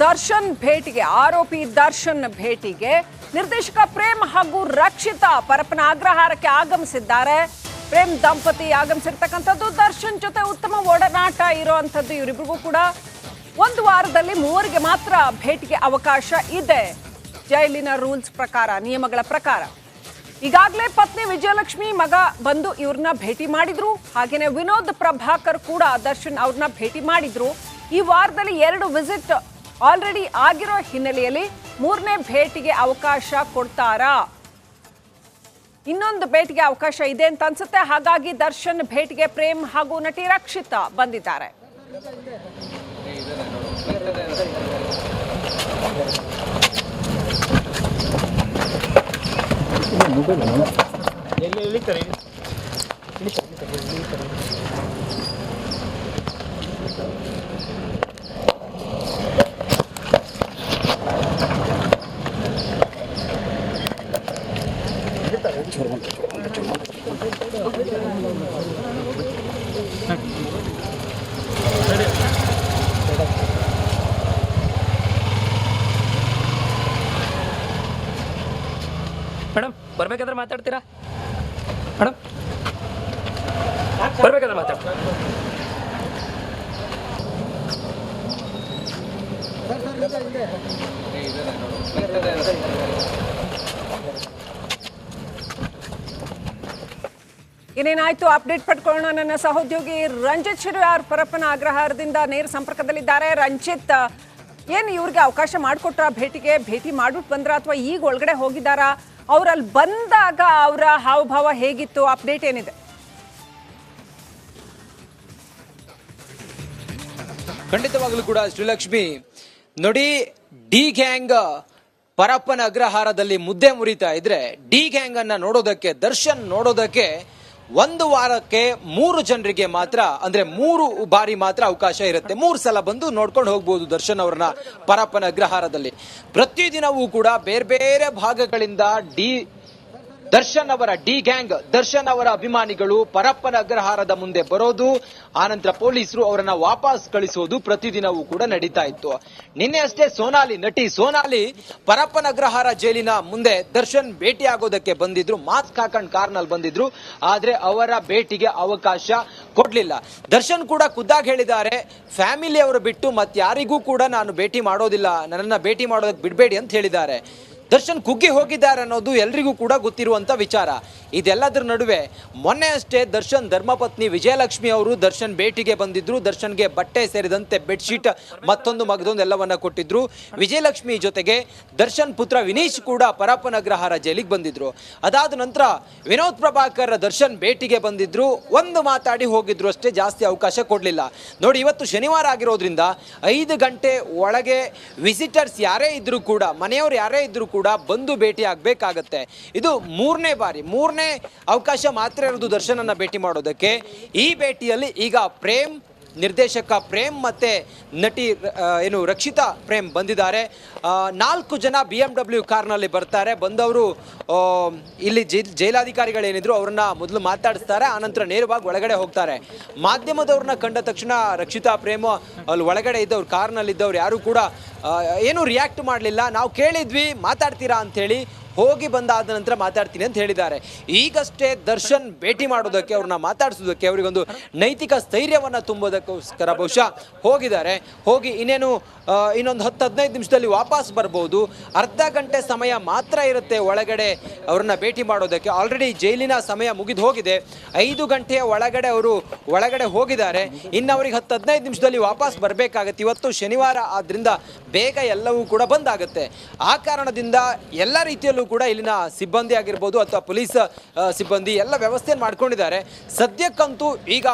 ದರ್ಶನ್ ಭೇಟಿಗೆ ಆರೋಪಿ ದರ್ಶನ್ ಭೇಟಿಗೆ ನಿರ್ದೇಶಕ ಪ್ರೇಮ್ ಹಾಗೂ ರಕ್ಷಿತಾ ಪರಪ್ಪನ ಅಗ್ರಹಾರಕ್ಕೆ ಆಗಮಿಸಿದ್ದಾರೆ. ಪ್ರೇಮ್ ದಂಪತಿ ಆಗಮಿಸಿರ್ತಕ್ಕಂಥದ್ದು ದರ್ಶನ್ ಜೊತೆ ಉತ್ತಮ ಒಡನಾಟ ಇರುವಂಥದ್ದು. ಇವರಿಬ್ಬರಿಗೂ ಕೂಡ ಒಂದು ವಾರದಲ್ಲಿ 3ರಿಗೆ ಮಾತ್ರ ಭೇಟಿಗೆ ಅವಕಾಶ ಇದೆ ಜೈಲಿನ ರೂಲ್ಸ್ ಪ್ರಕಾರ, ನಿಯಮಗಳ ಪ್ರಕಾರ. ಈಗಾಗಲೇ ಪತ್ನಿ ವಿಜಯಲಕ್ಷ್ಮಿ ಮಗ ಬಂದು ಇವ್ರನ್ನ ಭೇಟಿ ಮಾಡಿದ್ರು. ಹಾಗೇನೆ ವಿನೋದ್ ಪ್ರಭಾಕರ್ ಕೂಡ ದರ್ಶನ್ ಅವ್ರನ್ನ ಭೇಟಿ ಮಾಡಿದ್ರು. ಈ ವಾರದಲ್ಲಿ 2 ವಿಸಿಟ್ ಆಲ್ರೆಡಿ ಆಗಿರೋ ಹಿನ್ನೆಲೆಯಲ್ಲಿ 3ನೇ ಭೇಟಿಗೆ ಅವಕಾಶ ಕೊಡ್ತಾರಾ? ಇನ್ನೊಂದು ಭೇಟಿಗೆ ಅವಕಾಶ ಇದೆ ಅಂತ ಅನ್ಸುತ್ತೆ. ಹಾಗಾಗಿ ದರ್ಶನ್ ಭೇಟಿಗೆ ಪ್ರೇಮ್ ಹಾಗೂ ನಟಿ ರಕ್ಷಿತಾ ಬಂದಿದ್ದಾರೆ. ಮೇಡಮ್ ಬರ್ಬೇಕಾದ್ರೆ ಮಾತಾಡ್ತೀರಾ? ಮೇಡಮ್ ಬರ್ಬೇಕಾದ್ರೆ ಮಾತಾಡ್ತೀರಾ? ಏನೇನಾಯ್ತು ಅಪ್ಡೇಟ್ ಪಡ್ಕೊಳ್ಳೋಣ. ನನ್ನ ಸಹೋದ್ಯೋಗಿ ರಂಜಿತ್ ಶಿರ್ಯಾರ್ ಪರಪ್ಪನ ಅಗ್ರಹಾರದಿಂದ ನೇರ ಸಂಪರ್ಕದಲ್ಲಿದ್ದಾರೆ. ರಂಜಿತ್, ಏನು ಇವ್ರಿಗೆ ಅವಕಾಶ ಮಾಡಿಕೊಟ್ರ ಭೇಟಿಗೆ? ಭೇಟಿ ಮಾಡ್ಬಿಟ್ಟು ಬಂದ್ರ ಅಥವಾ ಈಗ ಒಳಗಡೆ ಹೋಗಿದ್ದಾರಾ? ಅವ್ರಲ್ಲಿ ಬಂದಾಗ ಅವರ ಹಾವಭಾವ ಹೇಗಿತ್ತು? ಅಪ್ಡೇಟ್ ಏನಿದೆ? ಖಂಡಿತವಾಗ್ಲೂ ಕೂಡ ಶ್ರೀಲಕ್ಷ್ಮಿ ನೋಡಿ, ಡಿ ಗ್ಯಾಂಗ್ ಪರಪ್ಪನ ಅಗ್ರಹಾರದಲ್ಲಿ ಮುದ್ದೆ ಮುರಿತಾ ಇದ್ರೆ ಡಿ ಗ್ಯಾಂಗ್ ಅನ್ನ ನೋಡೋದಕ್ಕೆ, ದರ್ಶನ್ ನೋಡೋದಕ್ಕೆ 1 ವಾರಕ್ಕೆ 3 ಜನರಿಗೆ ಮಾತ್ರ, ಅಂದ್ರೆ 3 ಬಾರಿ ಮಾತ್ರ ಅವಕಾಶ ಇರುತ್ತೆ. 3 ಸಲ ಬಂದು ನೋಡ್ಕೊಂಡು ಹೋಗ್ಬೋದು ದರ್ಶನ್ ಅವ್ರನ್ನ ಪರಪ್ಪನ ಅಗ್ರಹಾರದಲ್ಲಿ. ಪ್ರತಿದಿನವೂ ಕೂಡ ಬೇರೆ ಬೇರೆ ಭಾಗಗಳಿಂದ ದರ್ಶನ್ ಅವರ ಡಿ ಗ್ಯಾಂಗ್, ದರ್ಶನ್ ಅವರ ಅಭಿಮಾನಿಗಳು ಪರಪ್ಪನ ಅಗ್ರಹಾರದ ಮುಂದೆ ಬರೋದು, ಆನಂತರ ಪೊಲೀಸರು ಅವರನ್ನ ವಾಪಸ್ ಕಳಿಸೋದು ಪ್ರತಿದಿನವೂ ಕೂಡ ನಡೀತಾ ಇತ್ತು. ನಿನ್ನೆ ಅಷ್ಟೇ ನಟಿ ಸೋನಾಲಿ ಪರಪ್ಪನ ಅಗ್ರಹಾರ ಜೈಲಿನ ಮುಂದೆ ದರ್ಶನ್ ಭೇಟಿ ಆಗೋದಕ್ಕೆ ಬಂದಿದ್ರು. ಮಾಸ್ಕ್ ಹಾಕೊಂಡ್ ಕಾರ್ನಲ್ಲಿ ಬಂದಿದ್ರು. ಆದ್ರೆ ಅವರ ಭೇಟಿಗೆ ಅವಕಾಶ ಕೊಡ್ಲಿಲ್ಲ. ದರ್ಶನ್ ಕೂಡ ಖುದ್ದಾಗಿ ಹೇಳಿದ್ದಾರೆ, ಫ್ಯಾಮಿಲಿ ಅವರು ಬಿಟ್ಟು ಮತ್ತಾರಿಗೂ ಕೂಡ ನಾನು ಭೇಟಿ ಮಾಡೋದಿಲ್ಲ, ನನ್ನನ್ನ ಭೇಟಿ ಮಾಡೋದಕ್ಕೆ ಬಿಡಬೇಡಿ ಅಂತ ಹೇಳಿದ್ದಾರೆ. ದರ್ಶನ್ ಕುಗ್ಗಿ ಹೋಗಿದ್ದಾರೆ ಅನ್ನೋದು ಎಲ್ರಿಗೂ ಕೂಡ ಗೊತ್ತಿರುವಂತ ವಿಚಾರ. ಇದೆಲ್ಲದರ ನಡುವೆ ಮೊನ್ನೆ ಅಷ್ಟೇ ದರ್ಶನ್ ಧರ್ಮಪತ್ನಿ ವಿಜಯಲಕ್ಷ್ಮಿ ಅವರು ದರ್ಶನ್ ಭೇಟಿಗೆ ಬಂದಿದ್ರು. ದರ್ಶನ್ಗೆ ಬಟ್ಟೆ ಸೇರಿದಂತೆ ಬೆಡ್ಶೀಟ್ ಮತ್ತೊಂದು ಮಗದೊಂದು ಎಲ್ಲವನ್ನ ಕೊಟ್ಟಿದ್ರು. ವಿಜಯಲಕ್ಷ್ಮಿ ಜೊತೆಗೆ ದರ್ಶನ್ ಪುತ್ರ ವಿನೀಶ್ ಕೂಡ ಪರಪ್ಪನ ಅಗ್ರಹಾರ ಜೈಲಿಗೆ ಬಂದಿದ್ರು. ಅದಾದ ನಂತರ ವಿನೋದ್ ಪ್ರಭಾಕರ್ ದರ್ಶನ್ ಭೇಟಿಗೆ ಬಂದಿದ್ರು. ಒಂದು ಮಾತಾಡಿ ಹೋಗಿದ್ರು ಅಷ್ಟೇ, ಜಾಸ್ತಿ ಅವಕಾಶ ಕೊಡ್ಲಿಲ್ಲ. ನೋಡಿ, ಇವತ್ತು ಶನಿವಾರ ಆಗಿರೋದ್ರಿಂದ 5 ಗಂಟೆ ಒಳಗೆ ವಿಸಿಟರ್ಸ್ ಯಾರೇ ಇದ್ರು ಕೂಡ, ಮನೆಯವರು ಯಾರೇ ಇದ್ರು ಕೂಡ ಬಂದು ಭೇಟಿ ಆಗ್ಬೇಕಾಗತ್ತೆ. ಇದು 3ನೇ ಅವಕಾಶ ಮಾತ್ರ ಇರೋದು ದರ್ಶನ್ ಅನ್ನ ಭೇಟಿ ಮಾಡೋದಕ್ಕೆ. ಈ ಭೇಟಿಯಲ್ಲಿ ಈಗ ನಿರ್ದೇಶಕ ಪ್ರೇಮ್ ಮತ್ತೆ ನಟಿ ರಕ್ಷಿತಾ ಪ್ರೇಮ್ ಬಂದಿದ್ದಾರೆ. 4 ಜನ BMW ಕಾರ್ನಲ್ಲಿ ಬರ್ತಾರೆ. ಬಂದವರು ಇಲ್ಲಿ ಜೈಲಾಧಿಕಾರಿಗಳೇನಿದ್ರು ಅವ್ರನ್ನ ಮೊದಲು ಮಾತಾಡಿಸ್ತಾರೆ, ಆನಂತರ ನೇರವಾಗಿ ಒಳಗಡೆ ಹೋಗ್ತಾರೆ. ಮಾಧ್ಯಮದವ್ರನ್ನ ಕಂಡ ತಕ್ಷಣ ರಕ್ಷಿತಾ ಪ್ರೇಮ್ ಅಲ್ಲಿ ಒಳಗಡೆ ಇದ್ದವ್ರು, ಕಾರ್ನಲ್ಲಿದ್ದವ್ರು ಯಾರು ಕೂಡ ಏನೂ ರಿಯಾಕ್ಟ್ ಮಾಡಲಿಲ್ಲ. ನಾವು ಕೇಳಿದ್ವಿ ಮಾತಾಡ್ತೀರಾ ಅಂಥೇಳಿ, ಹೋಗಿ ಬಂದಾದ ನಂತರ ಮಾತಾಡ್ತೀನಿ ಅಂತ ಹೇಳಿದ್ದಾರೆ. ಈಗಷ್ಟೇ ದರ್ಶನ್ ಭೇಟಿ ಮಾಡೋದಕ್ಕೆ, ಅವ್ರನ್ನ ಮಾತಾಡಿಸೋದಕ್ಕೆ, ಅವರಿಗೊಂದು ನೈತಿಕ ಸ್ಥೈರ್ಯವನ್ನು ತುಂಬೋದಕ್ಕೋಸ್ಕರ ಬಹುಶಃ ಹೋಗಿದ್ದಾರೆ. ಹೋಗಿ ಇನ್ನೊಂದು 10-15 ನಿಮಿಷದಲ್ಲಿ ವಾಪಸ್ ಬರ್ಬೋದು. ಅರ್ಧ ಗಂಟೆ ಸಮಯ ಮಾತ್ರ ಇರುತ್ತೆ ಒಳಗಡೆ ಅವ್ರನ್ನ ಭೇಟಿ ಮಾಡೋದಕ್ಕೆ. ಆಲ್ರೆಡಿ ಜೈಲಿನ ಸಮಯ ಮುಗಿದು ಹೋಗಿದೆ. 5 ಗಂಟೆಯ ಒಳಗಡೆ ಅವರು ಒಳಗಡೆ ಹೋಗಿದ್ದಾರೆ. ಇನ್ನು ಅವ್ರಿಗೆ 10-15 ನಿಮಿಷದಲ್ಲಿ ವಾಪಸ್ ಬರಬೇಕಾಗತ್ತೆ. ಇವತ್ತು ಶನಿವಾರ ಆದ್ರಿಂದ ಬೇಗ ಎಲ್ಲವೂ ಕೂಡ ಬಂದಾಗುತ್ತೆ. ಆ ಕಾರಣದಿಂದ ಎಲ್ಲ ರೀತಿಯಲ್ಲೂ ಕೂಡ ಇಲ್ಲಿನ ಸಿಬ್ಬಂದಿ ಆಗಿರ್ಬೋದು ಅಥವಾ ಪೊಲೀಸ್ ಸಿಬ್ಬಂದಿ ಎಲ್ಲ ವ್ಯವಸ್ಥೆಯನ್ನು ಮಾಡ್ಕೊಂಡಿದ್ದಾರೆ. ಸದ್ಯಕ್ಕಂತೂ ಈಗ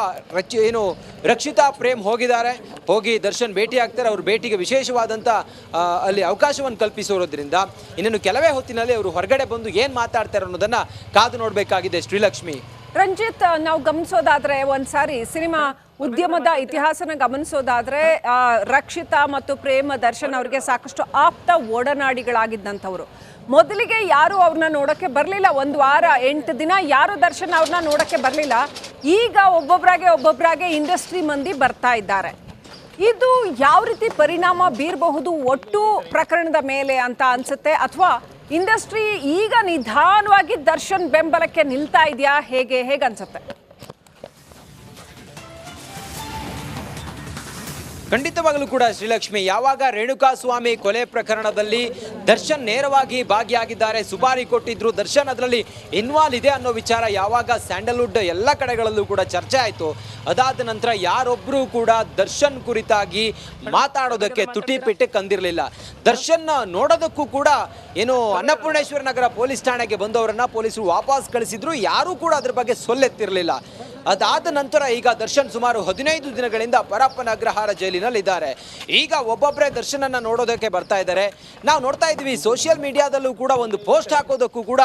ರಕ್ಷಿತಾ ಪ್ರೇಮ್ ಹೋಗಿದ್ದಾರೆ, ಹೋಗಿ ದರ್ಶನ್ ಭೇಟಿ ಆಗ್ತಾರೆ. ಅವ್ರ ಭೇಟಿಗೆ ವಿಶೇಷವಾದಂಥ ಅಲ್ಲಿ ಅವಕಾಶವನ್ನು ಕಲ್ಪಿಸಿರೋದ್ರಿಂದ ಇನ್ನೇನು ಕೆಲವೇ ಹೊತ್ತಿನಲ್ಲಿ ಅವರು ಹೊರಗಡೆ ಬಂದು ಏನು ಮಾತಾಡ್ತಾರೆ ಅನ್ನೋದನ್ನ ಕಾದು ನೋಡಬೇಕಾಗಿದೆ. ಶ್ರೀಲಕ್ಷ್ಮಿ, ರಂಜಿತ್, ನಾವು ಗಮನಿಸೋದಾದ್ರೆ ಒಂದ್ಸಾರಿ ಸಿನಿಮಾ ಉದ್ಯಮದ ಇತಿಹಾಸನ ಗಮನಿಸೋದಾದ್ರೆ ರಕ್ಷಿತಾ ಮತ್ತು ಪ್ರೇಮ್ ದರ್ಶನ್ ಅವರಿಗೆ ಸಾಕಷ್ಟು ಆಪ್ತ ಒಡನಾಡಿಗಳಾಗಿದ್ದಂಥವ್ರು. ಮೊದಲಿಗೆ ಯಾರು ಅವ್ರನ್ನ ನೋಡೋಕ್ಕೆ ಬರಲಿಲ್ಲ. 1 ವಾರ 8 ದಿನ ಯಾರು ದರ್ಶನ್ ಅವ್ರನ್ನ ನೋಡೋಕ್ಕೆ ಬರಲಿಲ್ಲ. ಈಗ ಒಬ್ಬೊಬ್ಬರಾಗೆ ಇಂಡಸ್ಟ್ರಿ ಮಂದಿ ಬರ್ತಾ ಇದ್ದಾರೆ. ಇದು ಯಾವ ರೀತಿ ಪರಿಣಾಮ ಬೀರಬಹುದು ಒಟ್ಟು ಪ್ರಕರಣದ ಮೇಲೆ ಅಂತ ಅನ್ಸುತ್ತೆ, ಅಥವಾ ಇಂಡಸ್ಟ್ರಿ ಈಗ ನಿಧಾನವಾಗಿ ದರ್ಶನ್ ಬೆಂಬಲಕ್ಕೆ ನಿಲ್ತಾ ಇದೆಯಾ, ಹೇಗೆ ಅನ್ಸುತ್ತೆ? ಖಂಡಿತವಾಗಲೂ ಕೂಡ ಶ್ರೀಲಕ್ಷ್ಮಿ, ಯಾವಾಗ ರೇಣುಕಾಸ್ವಾಮಿ ಕೊಲೆ ಪ್ರಕರಣದಲ್ಲಿ ದರ್ಶನ್ ನೇರವಾಗಿ ಭಾಗಿಯಾಗಿದ್ದಾರೆ, ಸುಪಾರಿ ಕೊಟ್ಟಿದ್ರು, ದರ್ಶನ್ ಅದರಲ್ಲಿ ಇನ್ವಾಲ್ವ್ ಇದೆ ಅನ್ನೋ ವಿಚಾರ ಯಾವಾಗ ಸ್ಯಾಂಡಲ್ವುಡ್ ಎಲ್ಲ ಕಡೆಗಳಲ್ಲೂ ಕೂಡ ಚರ್ಚೆ ಆಯಿತು, ಅದಾದ ನಂತರ ಯಾರೊಬ್ಬರೂ ಕೂಡ ದರ್ಶನ್ ಕುರಿತಾಗಿ ಮಾತಾಡೋದಕ್ಕೆ ತುಟಿಪಿಟ್ಟು ಕಂದಿರಲಿಲ್ಲ. ದರ್ಶನ್ ನೋಡೋದಕ್ಕೂ ಕೂಡ ಏನು ಅನ್ನಪೂರ್ಣೇಶ್ವರ ನಗರ ಪೊಲೀಸ್ ಠಾಣೆಗೆ ಬಂದವರನ್ನ ಪೊಲೀಸರು ವಾಪಸ್ ಕಳಿಸಿದ್ರು, ಯಾರೂ ಕೂಡ ಅದ್ರ ಬಗ್ಗೆ ಸೊಲ್ಲೆತ್ತಿರಲಿಲ್ಲ. ಅದಾದ ನಂತರ ಈಗ ದರ್ಶನ್ ಸುಮಾರು 15 ದಿನಗಳಿಂದ ಪರಪ್ಪನ ಅಗ್ರಹಾರ ಜೈಲಿನಲ್ಲಿದ್ದಾರೆ. ಈಗ ಒಬ್ಬೊಬ್ಬರೇ ದರ್ಶನನ್ನ ನೋಡೋದಕ್ಕೆ ಬರ್ತಾ ಇದ್ದಾರೆ. ನಾವು ನೋಡ್ತಾ ಇದ್ವಿ ಸೋಷಿಯಲ್ ಮೀಡಿಯಾದಲ್ಲೂ ಕೂಡ ಒಂದು ಪೋಸ್ಟ್ ಹಾಕೋದಕ್ಕೂ ಕೂಡ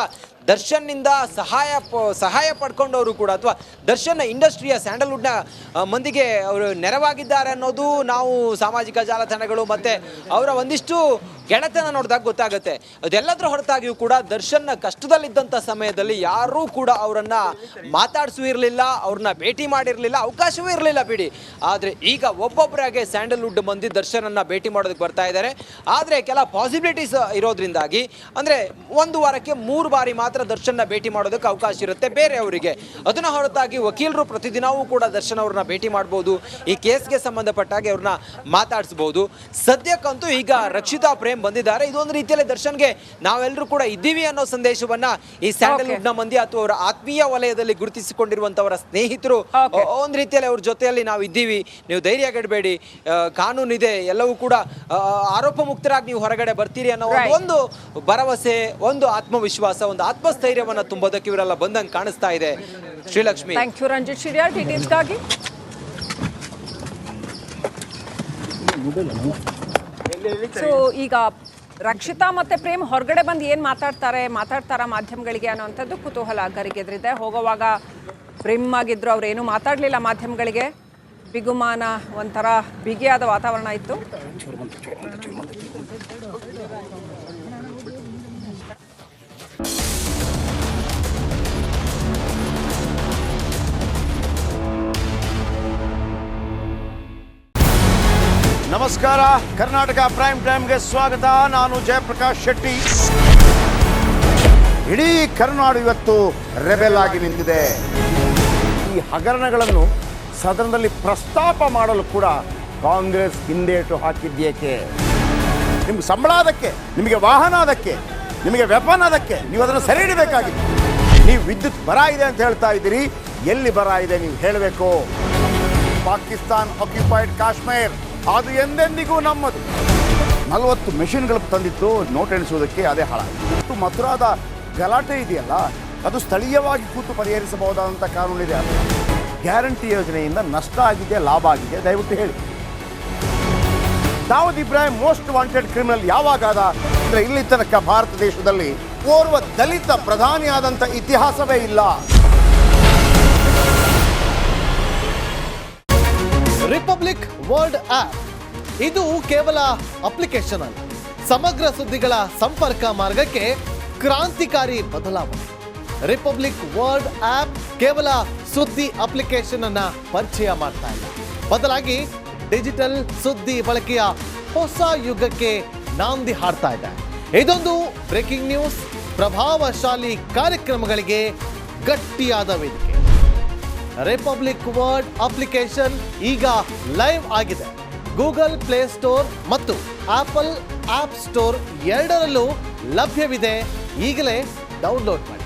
ದರ್ಶನ್ನಿಂದ ಸಹಾಯ ಪಡ್ಕೊಂಡವರು ಕೂಡ, ಅಥವಾ ದರ್ಶನ್ ಇಂಡಸ್ಟ್ರಿಯ ಸ್ಯಾಂಡಲ್ವುಡ್ನ ಮಂದಿಗೆ ಅವರು ನೆರವಾಗಿದ್ದಾರೆ ಅನ್ನೋದು ನಾವು ಸಾಮಾಜಿಕ ಜಾಲತಾಣಗಳು ಮತ್ತು ಅವರ ಒಂದಿಷ್ಟು ಗೆಳೆತನ ನೋಡಿದಾಗ ಗೊತ್ತಾಗುತ್ತೆ. ಅದೆಲ್ಲದರ ಹೊರತಾಗಿಯೂ ಕೂಡ ದರ್ಶನ್ನ ಕಷ್ಟದಲ್ಲಿದ್ದಂಥ ಸಮಯದಲ್ಲಿ ಯಾರೂ ಕೂಡ ಅವರನ್ನು ಮಾತಾಡಿಸೂ ಇರಲಿಲ್ಲ, ಅವ್ರನ್ನ ಭೇಟಿ ಮಾಡಿರಲಿಲ್ಲ, ಅವಕಾಶವೂ ಇರಲಿಲ್ಲ ಬಿಡಿ. ಆದರೆ ಈಗ ಒಬ್ಬೊಬ್ಬರಾಗೆ ಸ್ಯಾಂಡಲ್ವುಡ್ ಮಂದಿ ದರ್ಶನನ್ನು ಭೇಟಿ ಮಾಡೋದಕ್ಕೆ ಬರ್ತಾ ಇದ್ದಾರೆ. ಆದರೆ ಕೆಲ ಪಾಸಿಬಿಲಿಟೀಸ್ ಇರೋದ್ರಿಂದಾಗಿ, ಅಂದರೆ ಒಂದು ವಾರಕ್ಕೆ 3 ಬಾರಿ ಮಾತ್ರ ದರ್ಶನ್ನ ಭೇಟಿ ಮಾಡೋದಕ್ಕೆ ಅವಕಾಶ ಇರುತ್ತೆ ಬೇರೆಯವರಿಗೆ. ಅದನ್ನ ಹೊರತಾಗಿ ವಕೀಲರು ಪ್ರತಿದಿನವೂ ಕೂಡ ದರ್ಶನ್ ಅವ್ರನ್ನ ಭೇಟಿ ಮಾಡ್ಬೋದು, ಈ ಕೇಸ್ಗೆ ಸಂಬಂಧಪಟ್ಟಾಗೆ ಅವ್ರನ್ನ ಮಾತಾಡಿಸ್ಬೋದು. ಸದ್ಯಕ್ಕಂತೂ ಈಗ ರಕ್ಷಿತಾ ಪ್ರೇಮ್ ಬಂದಿದ್ದಾರೆ. ಇದೊಂದು ರೀತಿಯಲ್ಲಿ ದರ್ಶನ್ಗೆ ನಾವೆಲ್ಲರೂ ಕೂಡ ಇದ್ದೀವಿ ಅನ್ನೋ ಸಂದೇಶವನ್ನ ಈ ಸ್ಯಾಂಡಲ್ವುಡ್ನ ಮಂದಿ ಅಥವಾ ಅವರ ಆತ್ಮೀಯ ವಲಯದಲ್ಲಿ ಗುರುತಿಸಿಕೊಂಡಿರುವಂತವರ ಸ್ನೇಹಿತರು ಒಂದು ರೀತಿಯಲ್ಲಿ ಅವ್ರ ಜೊತೆಯಲ್ಲಿ ನಾವು ಇದ್ದೀವಿ, ನೀವು ಧೈರ್ಯಗೆಡಬೇಡಿ, ಕಾನೂನಿದೆ, ಎಲ್ಲವೂ ಕೂಡ ಆರೋಪ ಮುಕ್ತರಾಗಿ ನೀವು ಹೊರಗಡೆ ಬರ್ತೀರಿ ಅನ್ನೋ ಒಂದು ಭರವಸೆ, ಒಂದು ಆತ್ಮವಿಶ್ವಾಸ, ಒಂದು ಆತ್ಮಸ್ಥೈರ್ಯವನ್ನ ತುಂಬೋದಕ್ಕೆ ಇವರೆಲ್ಲ ಬಂದಂಗೆ ಕಾಣಿಸ್ತಾ ಇದೆ. ಶ್ರೀಲಕ್ಷ್ಮಿ, ಥ್ಯಾಂಕ್ ಯು ರಂಜಿತ್ ಶಿರ್ಯಾಳ್ ಡೀಟೇಲ್ಸ್ಗಾಗಿ. ಸೊ ಈಗ ರಕ್ಷಿತಾ ಮತ್ತೆ ಪ್ರೇಮ್ ಹೊರಗಡೆ ಬಂದು ಏನು ಮಾತಾಡ್ತಾರ ಮಾಧ್ಯಮಗಳಿಗೆ ಅನ್ನೋಂಥದ್ದು ಕುತೂಹಲ ಗರಿಗೆದ್ರಿದೆ. ಹೋಗುವಾಗ ಪ್ರೇಮ್ ಆಗಿದ್ರು, ಅವ್ರೇನು ಮಾತಾಡಲಿಲ್ಲ ಮಾಧ್ಯಮಗಳಿಗೆ. ಬಿಗುಮಾನ, ಒಂಥರ ಬಿಗಿಯಾದ ವಾತಾವರಣ ಇತ್ತು. ನಮಸ್ಕಾರ, ಕರ್ನಾಟಕ ಪ್ರೈಮ್ ಟೈಮ್ಗೆ ಸ್ವಾಗತ. ನಾನು ಜಯಪ್ರಕಾಶ್ ಶೆಟ್ಟಿ. ಇಡೀ ಕರ್ನಾಡು ಇವತ್ತು ರೆಬೆಲ್ ಆಗಿ ನಿಂತಿದೆ. ಈ ಹಗರಣಗಳನ್ನು ಸದನದಲ್ಲಿ ಪ್ರಸ್ತಾಪ ಮಾಡಲು ಕೂಡ ಕಾಂಗ್ರೆಸ್ ಹಿಂದೇಟು ಹಾಕಿದ್ದೇಕೆ? ನಿಮ್ಗೆ ಸಂಬಳ ಅದಕ್ಕೆ, ನಿಮಗೆ ವಾಹನ ಅದಕ್ಕೆ, ನಿಮಗೆ ವೆಪನ್ ಅದಕ್ಕೆ, ನೀವು ಅದನ್ನು ಸೆರೆ ಹಿಡಿಬೇಕಾಗಿದೆ. ನೀವು ವಿದ್ಯುತ್ ಬರ ಇದೆ ಅಂತ ಹೇಳ್ತಾ ಇದ್ದೀರಿ, ಎಲ್ಲಿ ಬರ ಇದೆ ನೀವು ಹೇಳಬೇಕು. ಪಾಕಿಸ್ತಾನ್ ಆಕ್ಯುಪೈಡ್ ಕಾಶ್ಮೀರ್ ಅದು ಎಂದೆಂದಿಗೂ ನಮ್ಮದು. 40 ಮೆಷಿನ್ಗಳು ತಂದಿತ್ತು ನೋಟ್ ಎಣಿಸುವುದಕ್ಕೆ, ಅದೇ ಹಾಳಾಯಿತು. ಮಥುರಾದ ಗಲಾಟೆ ಇದೆಯಲ್ಲ, ಅದು ಸ್ಥಳೀಯವಾಗಿ ಕೂತು ಪರಿಹರಿಸಬಹುದಾದಂಥ ಕಾನೂನಿದೆ. ಗ್ಯಾರಂಟಿ ಯೋಜನೆಯಿಂದ ನಷ್ಟ ಆಗಿದೆ, ಲಾಭ ಆಗಿದೆ, ದಯವಿಟ್ಟು ಹೇಳಿ. Dawood Ibrahim most wanted criminal ಯಾವಾಗಾದ ಅಂದರೆ ಇಲ್ಲಿ ತನಕ ಭಾರತ ದೇಶದಲ್ಲಿ ಓರ್ವ ದಲಿತ ಪ್ರಧಾನಿಯಾದಂಥ ಇತಿಹಾಸವೇ ಇಲ್ಲ. ರಿಪಬ್ಲಿಕ್ ವರ್ಲ್ಡ್ ಆಪ್ ಇದು ಕೇವಲ ಅಪ್ಲಿಕೇಶನ್ ಅಲ್ಲ, ಸಮಗ್ರ ಸುದ್ದಿಗಳ ಸಂಪರ್ಕ ಮಾರ್ಗಕ್ಕೆ ಕ್ರಾಂತಿಕಾರಿ ಬದಲಾವಣೆ. ರಿಪಬ್ಲಿಕ್ ವರ್ಲ್ಡ್ ಆಪ್ ಕೇವಲ ಸುದ್ದಿ ಅಪ್ಲಿಕೇಶನ್ ಅನ್ನ ಪರಿಚಯ ಮಾಡ್ತಾ ಇಲ್ಲ, ಬದಲಾಗಿ ಡಿಜಿಟಲ್ ಸುದ್ದಿ ಬಳಕೆಯ ಹೊಸ ಯುಗಕ್ಕೆ ನಾಂದಿ ಹಾಡ್ತಾ ಇದೆ. ಇದೊಂದು ಬ್ರೇಕಿಂಗ್ ನ್ಯೂಸ್, ಪ್ರಭಾವಶಾಲಿ ಕಾರ್ಯಕ್ರಮಗಳಿಗೆ ಗಟ್ಟಿಯಾದ ವೇದಿಕೆ. ರಿಪಬ್ಲಿಕ್ ವರ್ಲ್ಡ್ ಅಪ್ಲಿಕೇಶನ್ ಈಗ ಲೈವ್ ಆಗಿದೆ. ಗೂಗಲ್ ಪ್ಲೇ ಸ್ಟೋರ್ ಮತ್ತು ಆಪಲ್ ಆಪ್ ಸ್ಟೋರ್ ಎರಡರಲ್ಲೂ ಲಭ್ಯವಿದೆ. ಈಗಲೇ ಡೌನ್ಲೋಡ್ ಮಾಡಿ.